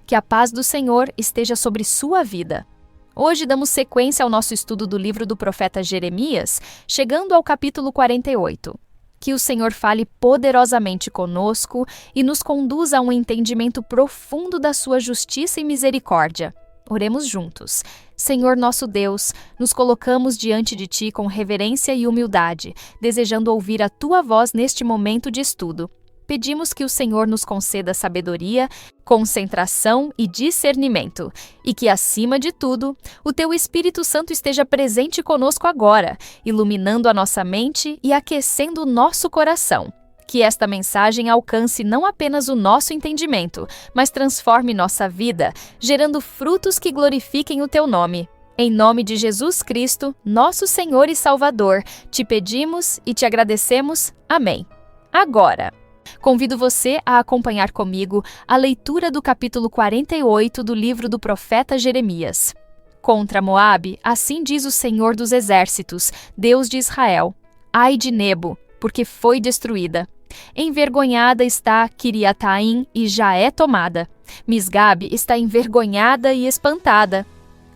Que a paz do Senhor esteja sobre sua vida. Hoje damos sequência ao nosso estudo do livro do profeta Jeremias, chegando ao capítulo 48. Que o Senhor fale poderosamente conosco e nos conduza a um entendimento profundo da sua justiça e misericórdia. Oremos juntos. Senhor nosso Deus, nos colocamos diante de Ti com reverência e humildade, desejando ouvir a Tua voz neste momento de estudo. Pedimos que o Senhor nos conceda sabedoria, concentração e discernimento, e que, acima de tudo, o Teu Espírito Santo esteja presente conosco agora, iluminando a nossa mente e aquecendo o nosso coração. Que esta mensagem alcance não apenas o nosso entendimento, mas transforme nossa vida, gerando frutos que glorifiquem o Teu nome. Em nome de Jesus Cristo, nosso Senhor e Salvador, te pedimos e te agradecemos. Amém. Agora, convido você a acompanhar comigo a leitura do capítulo 48 do livro do profeta Jeremias. Contra Moabe, assim diz o Senhor dos Exércitos, Deus de Israel: Ai de Nebo, porque foi destruída. Envergonhada está Quiriataim e já é tomada. Misgabe está envergonhada e espantada.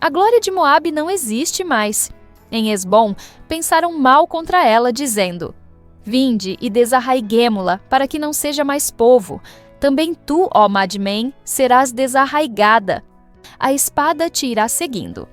A glória de Moabe não existe mais. Em Hesbom, pensaram mal contra ela, dizendo: Vinde e desarraiguemo-la, para que não seja mais povo. Também tu, ó Madmen, serás desarraigada. A espada te irá seguindo.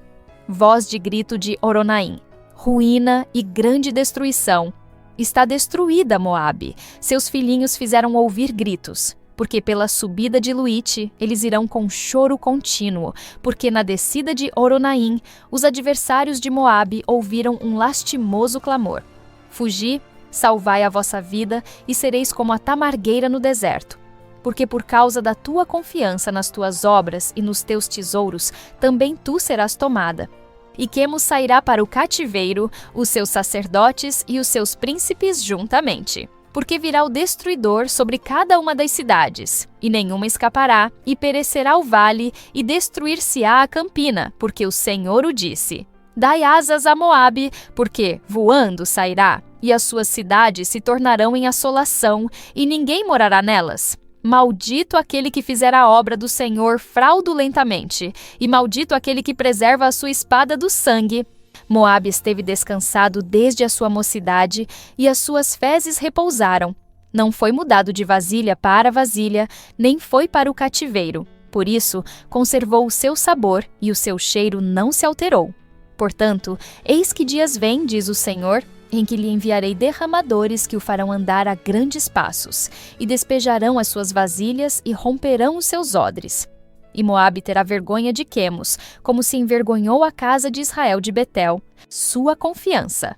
Voz de grito de Oronaim: ruína e grande destruição. Está destruída Moabe. Seus filhinhos fizeram ouvir gritos. Porque pela subida de Luite, eles irão com choro contínuo, porque na descida de Oronaim, os adversários de Moabe ouviram um lastimoso clamor. Fugi, salvai a vossa vida, e sereis como a tamargueira no deserto. Porque por causa da tua confiança nas tuas obras e nos teus tesouros, também tu serás tomada. E Quemos sairá para o cativeiro, os seus sacerdotes e os seus príncipes juntamente. Porque virá o destruidor sobre cada uma das cidades, e nenhuma escapará, e perecerá o vale, e destruir-se-á a campina, porque o Senhor o disse. Dai asas a Moabe, porque voando sairá, e as suas cidades se tornarão em assolação, e ninguém morará nelas. Maldito aquele que fizer a obra do Senhor fraudulentamente, e maldito aquele que preserva a sua espada do sangue. Moabe esteve descansado desde a sua mocidade, e as suas fezes repousaram. Não foi mudado de vasilha para vasilha, nem foi para o cativeiro. Por isso, conservou o seu sabor, e o seu cheiro não se alterou. Portanto, eis que dias vêm, diz o Senhor, em que lhe enviarei derramadores que o farão andar a grandes passos, e despejarão as suas vasilhas e romperão os seus odres. E Moabe terá vergonha de Quemos, como se envergonhou a casa de Israel de Betel, sua confiança.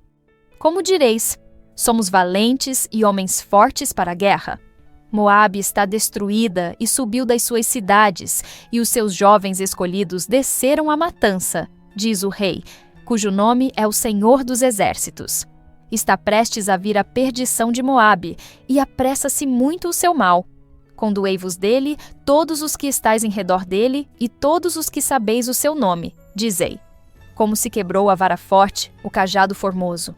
Como direis, somos valentes e homens fortes para a guerra? Moabe está destruída e subiu das suas cidades, e os seus jovens escolhidos desceram à matança, diz o rei, cujo nome é o Senhor dos Exércitos. Está prestes a vir a perdição de Moabe, e apressa-se muito o seu mal. Conduei-vos dele, todos os que estáis em redor dele, e todos os que sabeis o seu nome, dizei. Como se quebrou a vara forte, o cajado formoso.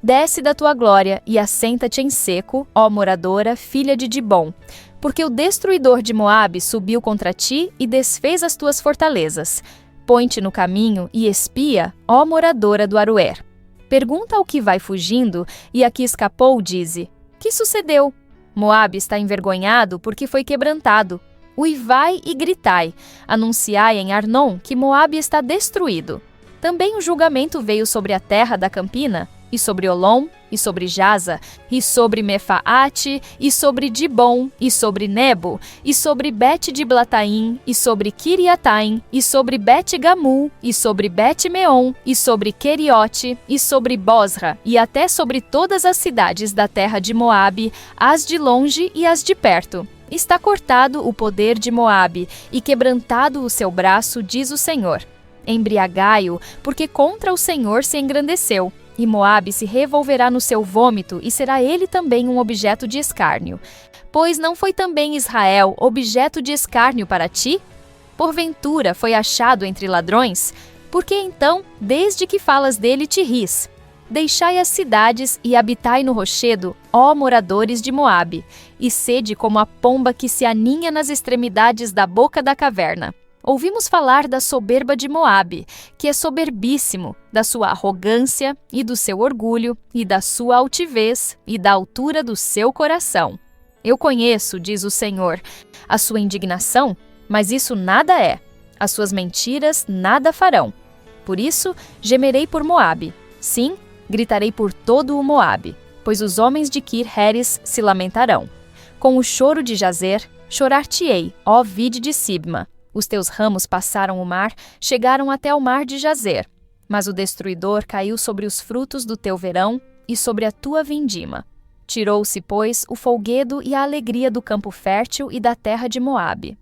Desce da tua glória e assenta-te em seco, ó moradora, filha de Dibom, porque o destruidor de Moabe subiu contra ti e desfez as tuas fortalezas. Põe-te no caminho e espia, ó moradora do Aroer. Pergunta ao que vai fugindo, e a que escapou, dize: que sucedeu? Moabe está envergonhado porque foi quebrantado. Uivai e gritai, anunciai em Arnon que Moabe está destruído. Também o julgamento veio sobre a terra da campina, e sobre Olom, e sobre Jaza, e sobre Mefaate, e sobre Dibom, e sobre Nebo, e sobre Bet-Diblataim, e sobre Kiriataim, e sobre Bet-Gamul, e sobre Bet-Meon, e sobre Queriote, e sobre Bosra, e até sobre todas as cidades da terra de Moabe, as de longe e as de perto. Está cortado o poder de Moabe, e quebrantado o seu braço, diz o Senhor. Embriagai-o, porque contra o Senhor se engrandeceu. E Moabe se revolverá no seu vômito, e será ele também um objeto de escárnio. Pois não foi também Israel objeto de escárnio para ti? Porventura foi achado entre ladrões? Porque então, desde que falas dele, te ris. Deixai as cidades e habitai no rochedo, ó moradores de Moabe. e sede como a pomba que se aninha nas extremidades da boca da caverna. Ouvimos falar da soberba de Moabe, que é soberbíssimo, da sua arrogância e do seu orgulho, e da sua altivez e da altura do seu coração. Eu conheço, diz o Senhor, a sua indignação, mas isso nada é. As suas mentiras nada farão. Por isso, gemerei por Moabe. Sim, gritarei por todo o Moabe, pois os homens de Kir-Heres se lamentarão. Com o choro de Jazer, chorar-te-ei, ó vide de Sibma. Os teus ramos passaram o mar, chegaram até o mar de Jazer. Mas o destruidor caiu sobre os frutos do teu verão e sobre a tua vindima. Tirou-se, pois, o folguedo e a alegria do campo fértil e da terra de Moabe.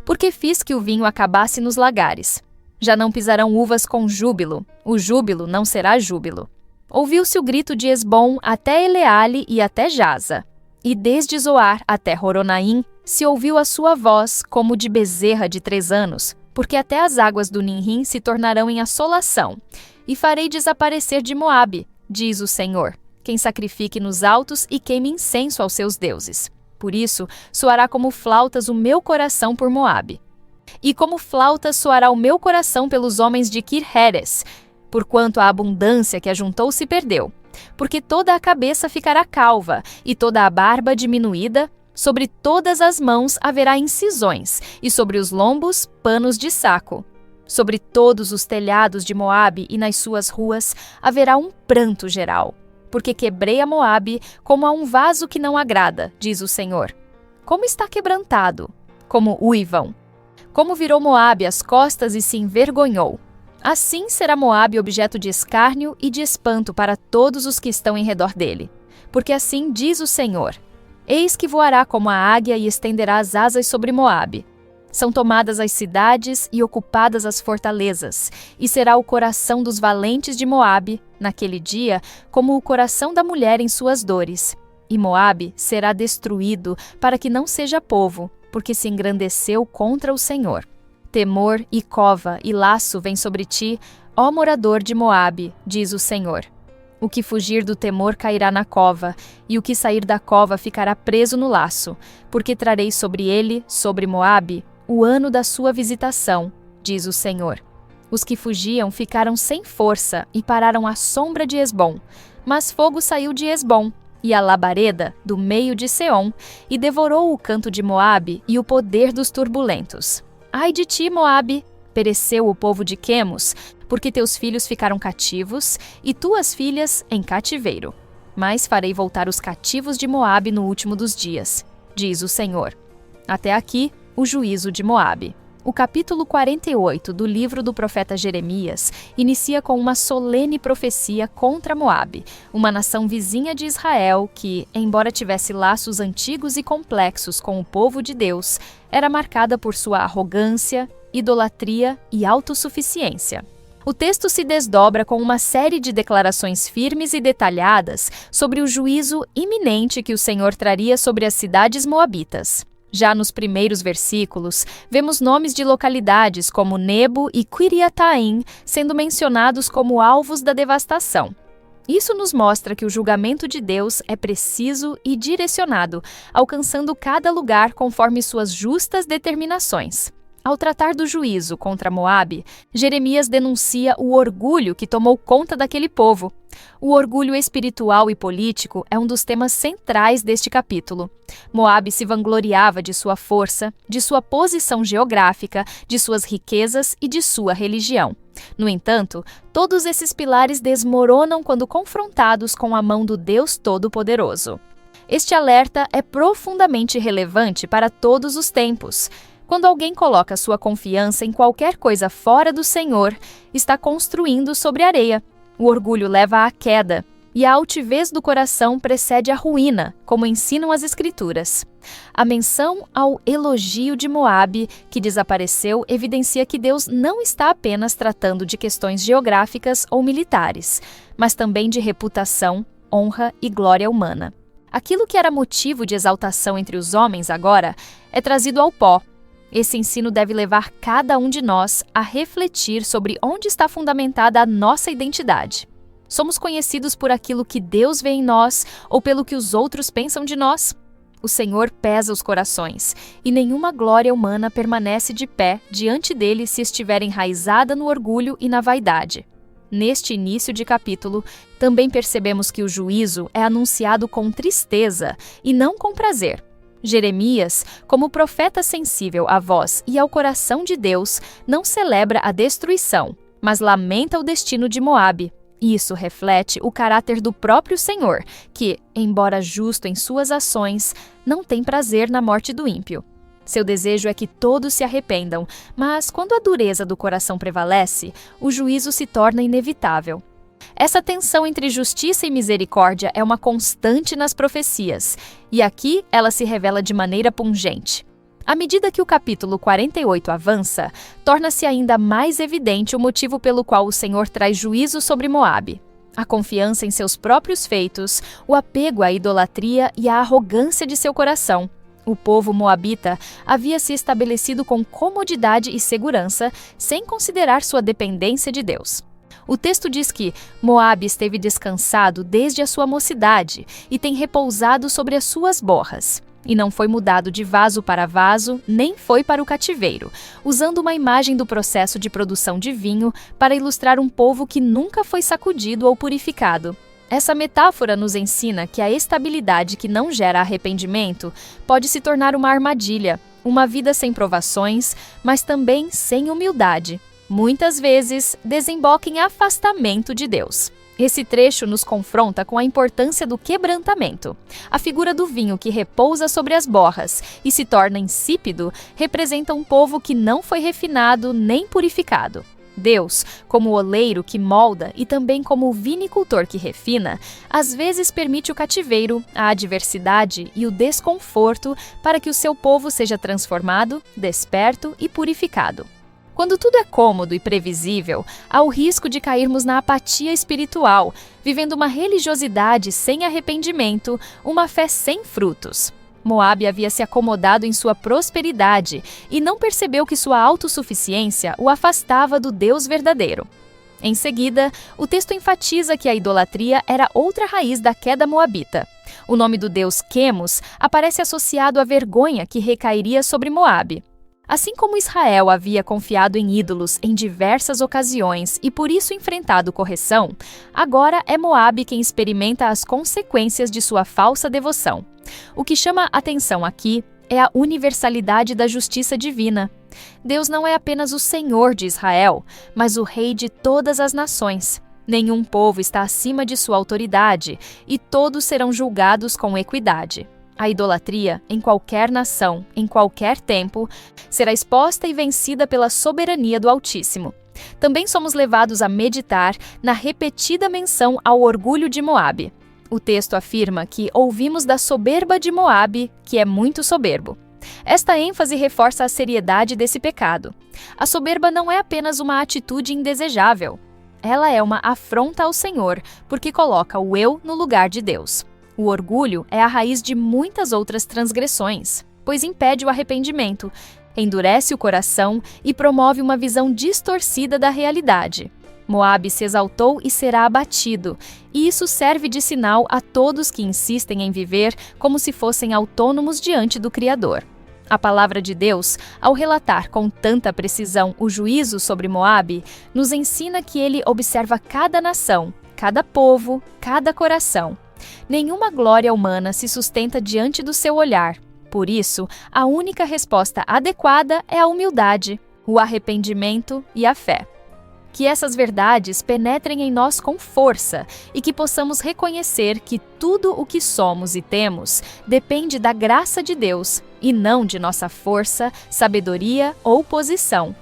Porque fiz que o vinho acabasse nos lagares. Já não pisarão uvas com júbilo, o júbilo não será júbilo. Ouviu-se o grito de Esbom até Eleale e até Jaza. E desde Zoar até Horonaim se ouviu a sua voz como de bezerra de 3 anos, porque até as águas do Ninrim se tornarão em assolação. E farei desaparecer de Moabe, diz o Senhor, quem sacrifique nos altos e queime incenso aos seus deuses. Por isso, soará como flautas o meu coração por Moabe. E como flautas soará o meu coração pelos homens de Kir-Heres, porquanto a abundância que ajuntou se perdeu. Porque toda a cabeça ficará calva, e toda a barba diminuída, sobre todas as mãos haverá incisões, e sobre os lombos, panos de saco. Sobre todos os telhados de Moabe e nas suas ruas haverá um pranto geral. Porque quebrei a Moabe como a um vaso que não agrada, diz o Senhor. Como está quebrantado, como uivam. Como virou Moabe as costas e se envergonhou. Assim será Moabe objeto de escárnio e de espanto para todos os que estão em redor dele. Porque assim diz o Senhor: eis que voará como a águia e estenderá as asas sobre Moabe. São tomadas as cidades e ocupadas as fortalezas, e será o coração dos valentes de Moabe, naquele dia, como o coração da mulher em suas dores. E Moabe será destruído para que não seja povo, porque se engrandeceu contra o Senhor. Temor e cova e laço vem sobre ti, ó morador de Moabe, diz o Senhor. O que fugir do temor cairá na cova, e o que sair da cova ficará preso no laço, porque trarei sobre ele, sobre Moabe, o ano da sua visitação, diz o Senhor. Os que fugiam ficaram sem força e pararam à sombra de Esbom, mas fogo saiu de Esbom, e a labareda do meio de Seom, e devorou o canto de Moabe e o poder dos turbulentos. Ai de ti, Moabe! Pereceu o povo de Quemos, porque teus filhos ficaram cativos, e tuas filhas em cativeiro. Mas farei voltar os cativos de Moabe no último dos dias, diz o Senhor. Até aqui, o juízo de Moabe. O capítulo 48 do livro do profeta Jeremias inicia com uma solene profecia contra Moabe, uma nação vizinha de Israel que, embora tivesse laços antigos e complexos com o povo de Deus, era marcada por sua arrogância, idolatria e autossuficiência. O texto se desdobra com uma série de declarações firmes e detalhadas sobre o juízo iminente que o Senhor traria sobre as cidades moabitas. Já nos primeiros versículos, vemos nomes de localidades como Nebo e Quiriataim sendo mencionados como alvos da devastação. Isso nos mostra que o julgamento de Deus é preciso e direcionado, alcançando cada lugar conforme suas justas determinações. Ao tratar do juízo contra Moabe, Jeremias denuncia o orgulho que tomou conta daquele povo. O orgulho espiritual e político é um dos temas centrais deste capítulo. Moabe se vangloriava de sua força, de sua posição geográfica, de suas riquezas e de sua religião. No entanto, todos esses pilares desmoronam quando confrontados com a mão do Deus Todo-Poderoso. Este alerta é profundamente relevante para todos os tempos. Quando alguém coloca sua confiança em qualquer coisa fora do Senhor, está construindo sobre areia. O orgulho leva à queda, e a altivez do coração precede a ruína, como ensinam as Escrituras. A menção ao elogio de Moabe, que desapareceu, evidencia que Deus não está apenas tratando de questões geográficas ou militares, mas também de reputação, honra e glória humana. Aquilo que era motivo de exaltação entre os homens agora é trazido ao pó. Esse ensino deve levar cada um de nós a refletir sobre onde está fundamentada a nossa identidade. Somos conhecidos por aquilo que Deus vê em nós ou pelo que os outros pensam de nós? O Senhor pesa os corações, e nenhuma glória humana permanece de pé diante dele se estiver enraizada no orgulho e na vaidade. Neste início de capítulo, também percebemos que o juízo é anunciado com tristeza e não com prazer. Jeremias, como profeta sensível à voz e ao coração de Deus, não celebra a destruição, mas lamenta o destino de Moabe. Isso reflete o caráter do próprio Senhor, que, embora justo em suas ações, não tem prazer na morte do ímpio. Seu desejo é que todos se arrependam, mas quando a dureza do coração prevalece, o juízo se torna inevitável. Essa tensão entre justiça e misericórdia é uma constante nas profecias, e aqui ela se revela de maneira pungente. À medida que o capítulo 48 avança, torna-se ainda mais evidente o motivo pelo qual o Senhor traz juízo sobre Moabe. A confiança em seus próprios feitos, o apego à idolatria e a arrogância de seu coração. O povo moabita havia se estabelecido com comodidade e segurança, sem considerar sua dependência de Deus. O texto diz que Moabe esteve descansado desde a sua mocidade e tem repousado sobre as suas borras. E não foi mudado de vaso para vaso, nem foi para o cativeiro, usando uma imagem do processo de produção de vinho para ilustrar um povo que nunca foi sacudido ou purificado. Essa metáfora nos ensina que a estabilidade que não gera arrependimento pode se tornar uma armadilha, uma vida sem provações, mas também sem humildade. Muitas vezes, desemboca em afastamento de Deus. Esse trecho nos confronta com a importância do quebrantamento. A figura do vinho que repousa sobre as borras e se torna insípido representa um povo que não foi refinado nem purificado. Deus, como o oleiro que molda e também como o vinicultor que refina, às vezes permite o cativeiro, a adversidade e o desconforto para que o seu povo seja transformado, desperto e purificado. Quando tudo é cômodo e previsível, há o risco de cairmos na apatia espiritual, vivendo uma religiosidade sem arrependimento, uma fé sem frutos. Moabe havia se acomodado em sua prosperidade e não percebeu que sua autossuficiência o afastava do Deus verdadeiro. Em seguida, o texto enfatiza que a idolatria era outra raiz da queda moabita. O nome do deus Quemos aparece associado à vergonha que recairia sobre Moabe. Assim como Israel havia confiado em ídolos em diversas ocasiões e por isso enfrentado correção, agora é Moabe quem experimenta as consequências de sua falsa devoção. O que chama atenção aqui é a universalidade da justiça divina. Deus não é apenas o Senhor de Israel, mas o Rei de todas as nações. Nenhum povo está acima de sua autoridade e todos serão julgados com equidade. A idolatria, em qualquer nação, em qualquer tempo, será exposta e vencida pela soberania do Altíssimo. Também somos levados a meditar na repetida menção ao orgulho de Moabe. O texto afirma que ouvimos da soberba de Moabe, que é muito soberbo. Esta ênfase reforça a seriedade desse pecado. A soberba não é apenas uma atitude indesejável. Ela é uma afronta ao Senhor, porque coloca o eu no lugar de Deus. O orgulho é a raiz de muitas outras transgressões, pois impede o arrependimento, endurece o coração e promove uma visão distorcida da realidade. Moabe se exaltou e será abatido, e isso serve de sinal a todos que insistem em viver como se fossem autônomos diante do Criador. A palavra de Deus, ao relatar com tanta precisão o juízo sobre Moabe, nos ensina que ele observa cada nação, cada povo, cada coração. Nenhuma glória humana se sustenta diante do seu olhar. Por isso, a única resposta adequada é a humildade, o arrependimento e a fé. Que essas verdades penetrem em nós com força e que possamos reconhecer que tudo o que somos e temos depende da graça de Deus e não de nossa força, sabedoria ou posição.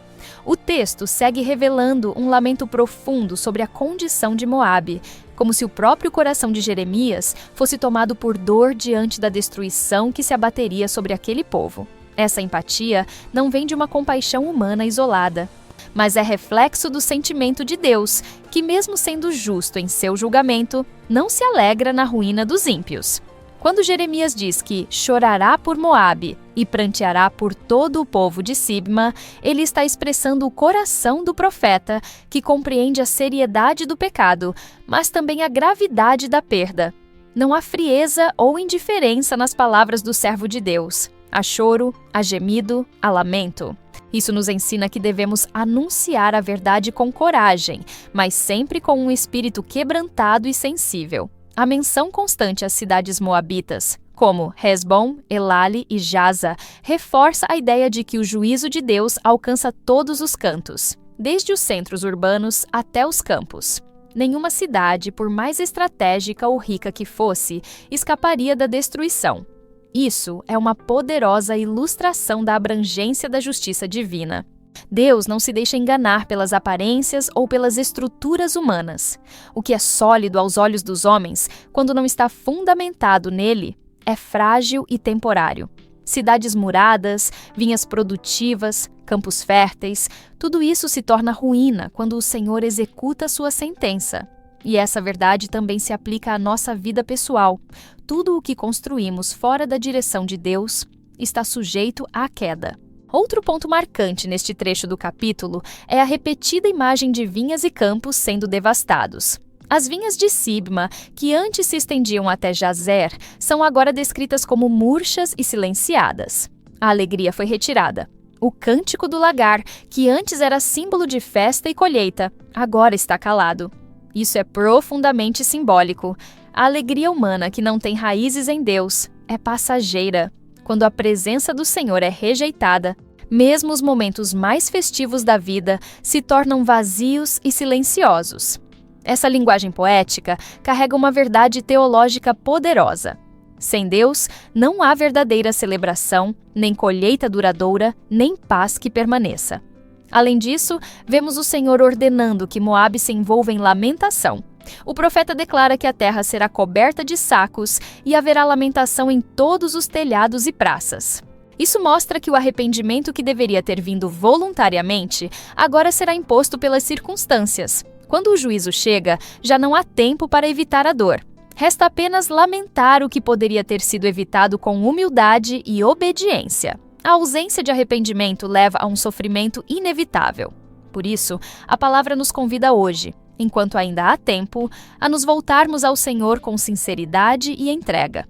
O texto segue revelando um lamento profundo sobre a condição de Moabe, como se o próprio coração de Jeremias fosse tomado por dor diante da destruição que se abateria sobre aquele povo. Essa empatia não vem de uma compaixão humana isolada, mas é reflexo do sentimento de Deus, que mesmo sendo justo em seu julgamento, não se alegra na ruína dos ímpios. Quando Jeremias diz que chorará por Moabe e pranteará por todo o povo de Sibma, ele está expressando o coração do profeta, que compreende a seriedade do pecado, mas também a gravidade da perda. Não há frieza ou indiferença nas palavras do servo de Deus. Há choro, há gemido, há lamento. Isso nos ensina que devemos anunciar a verdade com coragem, mas sempre com um espírito quebrantado e sensível. A menção constante às cidades moabitas, como Hesbom, Elale e Jaza, reforça a ideia de que o juízo de Deus alcança todos os cantos, desde os centros urbanos até os campos. Nenhuma cidade, por mais estratégica ou rica que fosse, escaparia da destruição. Isso é uma poderosa ilustração da abrangência da justiça divina. Deus não se deixa enganar pelas aparências ou pelas estruturas humanas. O que é sólido aos olhos dos homens, quando não está fundamentado nele, é frágil e temporário. Cidades muradas, vinhas produtivas, campos férteis, tudo isso se torna ruína quando o Senhor executa sua sentença. E essa verdade também se aplica à nossa vida pessoal. Tudo o que construímos fora da direção de Deus está sujeito à queda. Outro ponto marcante neste trecho do capítulo é a repetida imagem de vinhas e campos sendo devastados. As vinhas de Sibma, que antes se estendiam até Jazer, são agora descritas como murchas e silenciadas. A alegria foi retirada. O cântico do lagar, que antes era símbolo de festa e colheita, agora está calado. Isso é profundamente simbólico. A alegria humana que não tem raízes em Deus é passageira. Quando a presença do Senhor é rejeitada, mesmo os momentos mais festivos da vida se tornam vazios e silenciosos. Essa linguagem poética carrega uma verdade teológica poderosa. Sem Deus, não há verdadeira celebração, nem colheita duradoura, nem paz que permaneça. Além disso, vemos o Senhor ordenando que Moabe se envolva em lamentação. O profeta declara que a terra será coberta de sacos e haverá lamentação em todos os telhados e praças. Isso mostra que o arrependimento que deveria ter vindo voluntariamente agora será imposto pelas circunstâncias. Quando o juízo chega, já não há tempo para evitar a dor. Resta apenas lamentar o que poderia ter sido evitado com humildade e obediência. A ausência de arrependimento leva a um sofrimento inevitável. Por isso, a palavra nos convida hoje, enquanto ainda há tempo, a nos voltarmos ao Senhor com sinceridade e entrega.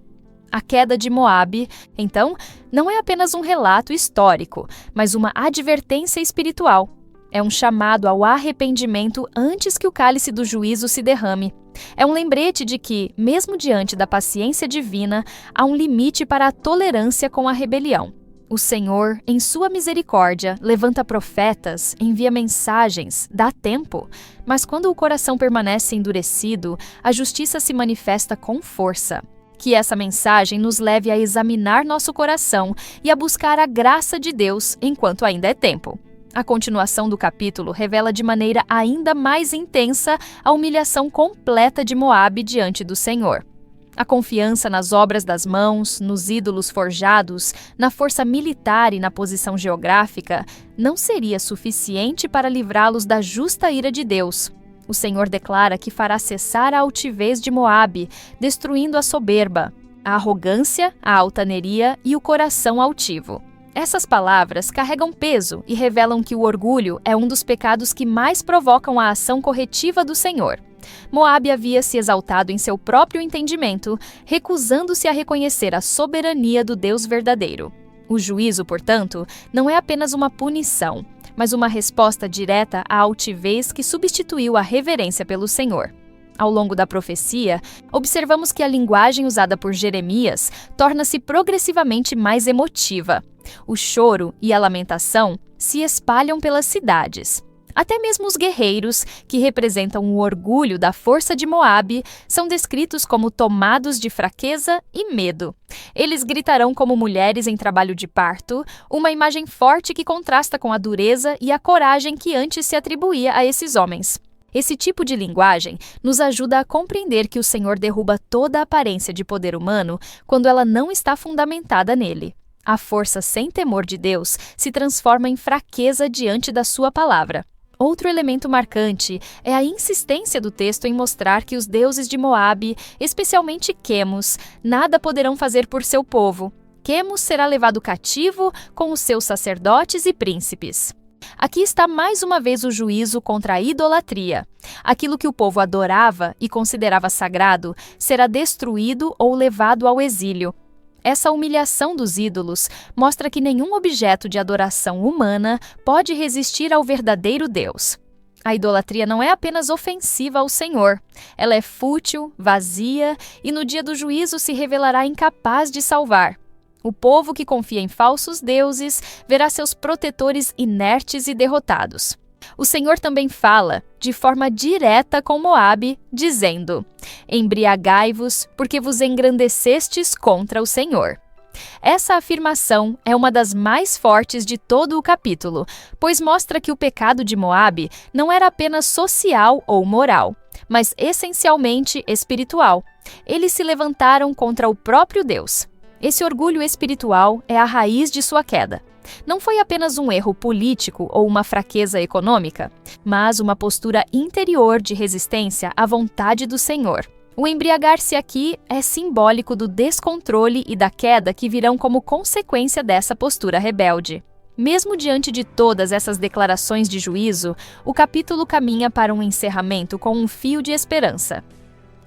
A queda de Moabe, então, não é apenas um relato histórico, mas uma advertência espiritual. É um chamado ao arrependimento antes que o cálice do juízo se derrame. É um lembrete de que, mesmo diante da paciência divina, há um limite para a tolerância com a rebelião. O Senhor, em sua misericórdia, levanta profetas, envia mensagens, dá tempo. Mas quando o coração permanece endurecido, a justiça se manifesta com força. Que essa mensagem nos leve a examinar nosso coração e a buscar a graça de Deus enquanto ainda é tempo. A continuação do capítulo revela de maneira ainda mais intensa a humilhação completa de Moabe diante do Senhor. A confiança nas obras das mãos, nos ídolos forjados, na força militar e na posição geográfica não seria suficiente para livrá-los da justa ira de Deus. O Senhor declara que fará cessar a altivez de Moabe, destruindo a soberba, a arrogância, a altaneria e o coração altivo. Essas palavras carregam peso e revelam que o orgulho é um dos pecados que mais provocam a ação corretiva do Senhor. Moabe havia se exaltado em seu próprio entendimento, recusando-se a reconhecer a soberania do Deus verdadeiro. O juízo, portanto, não é apenas uma punição, mas uma resposta direta à altivez que substituiu a reverência pelo Senhor. Ao longo da profecia, observamos que a linguagem usada por Jeremias torna-se progressivamente mais emotiva. O choro e a lamentação se espalham pelas cidades. Até mesmo os guerreiros, que representam o orgulho da força de Moabe, são descritos como tomados de fraqueza e medo. Eles gritarão como mulheres em trabalho de parto, uma imagem forte que contrasta com a dureza e a coragem que antes se atribuía a esses homens. Esse tipo de linguagem nos ajuda a compreender que o Senhor derruba toda a aparência de poder humano quando ela não está fundamentada nele. A força sem temor de Deus se transforma em fraqueza diante da sua palavra. Outro elemento marcante é a insistência do texto em mostrar que os deuses de Moabe, especialmente Quemos, nada poderão fazer por seu povo. Quemos será levado cativo com os seus sacerdotes e príncipes. Aqui está mais uma vez o juízo contra a idolatria. Aquilo que o povo adorava e considerava sagrado será destruído ou levado ao exílio. Essa humilhação dos ídolos mostra que nenhum objeto de adoração humana pode resistir ao verdadeiro Deus. A idolatria não é apenas ofensiva ao Senhor, ela é fútil, vazia e no dia do juízo se revelará incapaz de salvar. O povo que confia em falsos deuses verá seus protetores inertes e derrotados. O Senhor também fala, de forma direta com Moabe, dizendo: embriagai-vos, porque vos engrandecestes contra o Senhor. Essa afirmação é uma das mais fortes de todo o capítulo, pois mostra que o pecado de Moabe não era apenas social ou moral, mas essencialmente espiritual. Eles se levantaram contra o próprio Deus. Esse orgulho espiritual é a raiz de sua queda. Não foi apenas um erro político ou uma fraqueza econômica, mas uma postura interior de resistência à vontade do Senhor. O embriagar-se aqui é simbólico do descontrole e da queda que virão como consequência dessa postura rebelde. Mesmo diante de todas essas declarações de juízo, o capítulo caminha para um encerramento com um fio de esperança.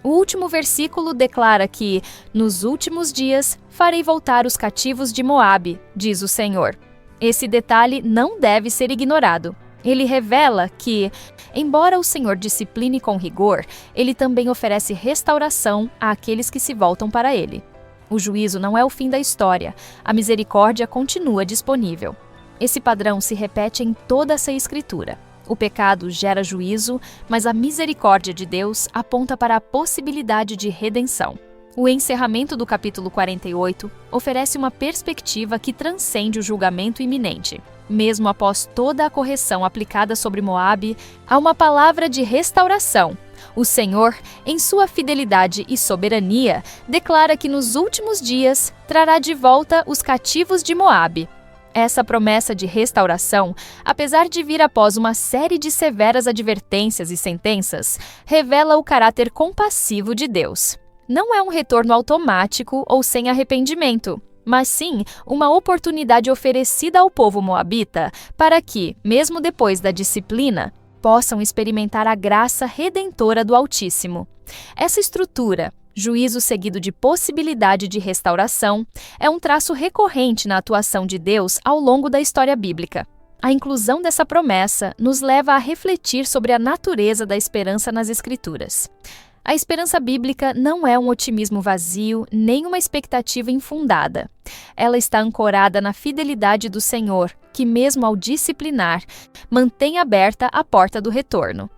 O último versículo declara que, nos últimos dias, farei voltar os cativos de Moabe, diz o Senhor. Esse detalhe não deve ser ignorado. Ele revela que, embora o Senhor discipline com rigor, ele também oferece restauração àqueles que se voltam para ele. O juízo não é o fim da história, a misericórdia continua disponível. Esse padrão se repete em toda essa escritura. O pecado gera juízo, mas a misericórdia de Deus aponta para a possibilidade de redenção. O encerramento do capítulo 48 oferece uma perspectiva que transcende o julgamento iminente. Mesmo após toda a correção aplicada sobre Moabe, há uma palavra de restauração. O Senhor, em sua fidelidade e soberania, declara que nos últimos dias trará de volta os cativos de Moabe. Essa promessa de restauração, apesar de vir após uma série de severas advertências e sentenças, revela o caráter compassivo de Deus. Não é um retorno automático ou sem arrependimento, mas sim uma oportunidade oferecida ao povo moabita para que, mesmo depois da disciplina, possam experimentar a graça redentora do Altíssimo. Essa estrutura, juízo seguido de possibilidade de restauração, é um traço recorrente na atuação de Deus ao longo da história bíblica. A inclusão dessa promessa nos leva a refletir sobre a natureza da esperança nas Escrituras. A esperança bíblica não é um otimismo vazio, nem uma expectativa infundada. Ela está ancorada na fidelidade do Senhor, que mesmo ao disciplinar, mantém aberta a porta do retorno.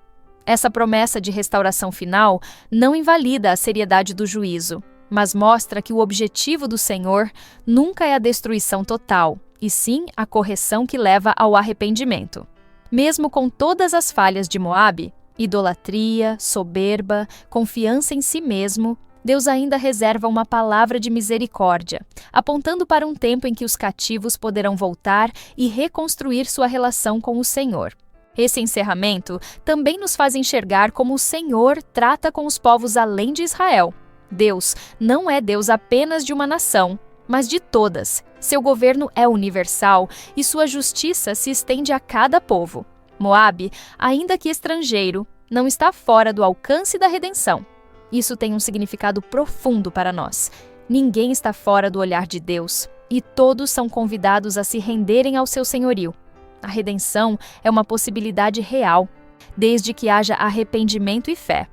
Essa promessa de restauração final não invalida a seriedade do juízo, mas mostra que o objetivo do Senhor nunca é a destruição total, e sim a correção que leva ao arrependimento. Mesmo com todas as falhas de Moabe, idolatria, soberba, confiança em si mesmo, Deus ainda reserva uma palavra de misericórdia, apontando para um tempo em que os cativos poderão voltar e reconstruir sua relação com o Senhor. Esse encerramento também nos faz enxergar como o Senhor trata com os povos além de Israel. Deus não é Deus apenas de uma nação, mas de todas. Seu governo é universal e sua justiça se estende a cada povo. Moabe, ainda que estrangeiro, não está fora do alcance da redenção. Isso tem um significado profundo para nós. Ninguém está fora do olhar de Deus, e todos são convidados a se renderem ao seu senhorio. A redenção é uma possibilidade real, desde que haja arrependimento e fé.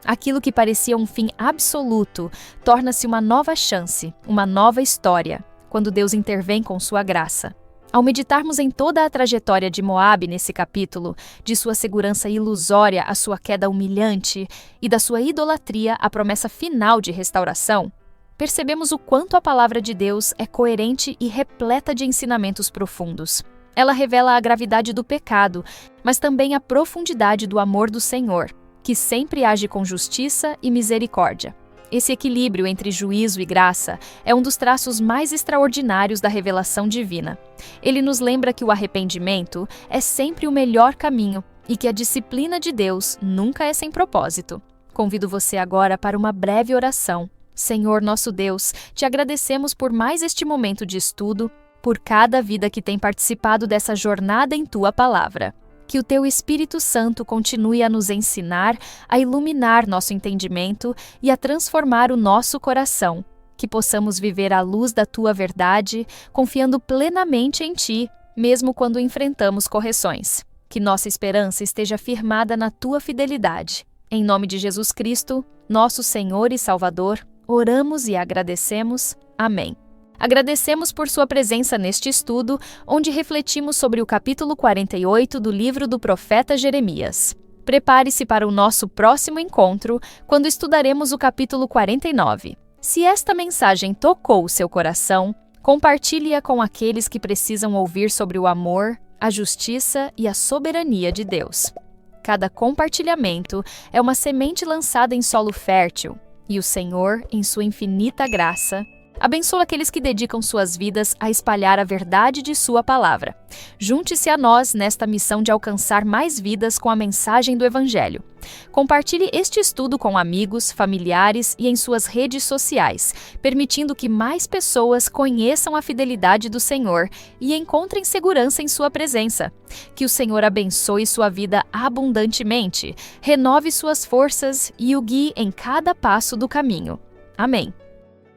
Aquilo que parecia um fim absoluto torna-se uma nova chance, uma nova história, quando Deus intervém com sua graça. Ao meditarmos em toda a trajetória de Moabe nesse capítulo, de sua segurança ilusória à sua queda humilhante e da sua idolatria à promessa final de restauração, percebemos o quanto a palavra de Deus é coerente e repleta de ensinamentos profundos. Ela revela a gravidade do pecado, mas também a profundidade do amor do Senhor, que sempre age com justiça e misericórdia. Esse equilíbrio entre juízo e graça é um dos traços mais extraordinários da revelação divina. Ele nos lembra que o arrependimento é sempre o melhor caminho e que a disciplina de Deus nunca é sem propósito. Convido você agora para uma breve oração. Senhor nosso Deus, te agradecemos por mais este momento de estudo por cada vida que tem participado dessa jornada em Tua Palavra. Que o Teu Espírito Santo continue a nos ensinar, a iluminar nosso entendimento e a transformar o nosso coração. Que possamos viver à luz da Tua verdade, confiando plenamente em Ti, mesmo quando enfrentamos correções. Que nossa esperança esteja firmada na Tua fidelidade. Em nome de Jesus Cristo, nosso Senhor e Salvador, oramos e agradecemos. Amém. Agradecemos por sua presença neste estudo, onde refletimos sobre o capítulo 48 do livro do profeta Jeremias. Prepare-se para o nosso próximo encontro, quando estudaremos o capítulo 49. Se esta mensagem tocou o seu coração, compartilhe-a com aqueles que precisam ouvir sobre o amor, a justiça e a soberania de Deus. Cada compartilhamento é uma semente lançada em solo fértil, e o Senhor, em sua infinita graça, abençoa aqueles que dedicam suas vidas a espalhar a verdade de sua palavra. Junte-se a nós nesta missão de alcançar mais vidas com a mensagem do Evangelho. Compartilhe este estudo com amigos, familiares e em suas redes sociais, permitindo que mais pessoas conheçam a fidelidade do Senhor e encontrem segurança em sua presença. Que o Senhor abençoe sua vida abundantemente, renove suas forças e o guie em cada passo do caminho. Amém.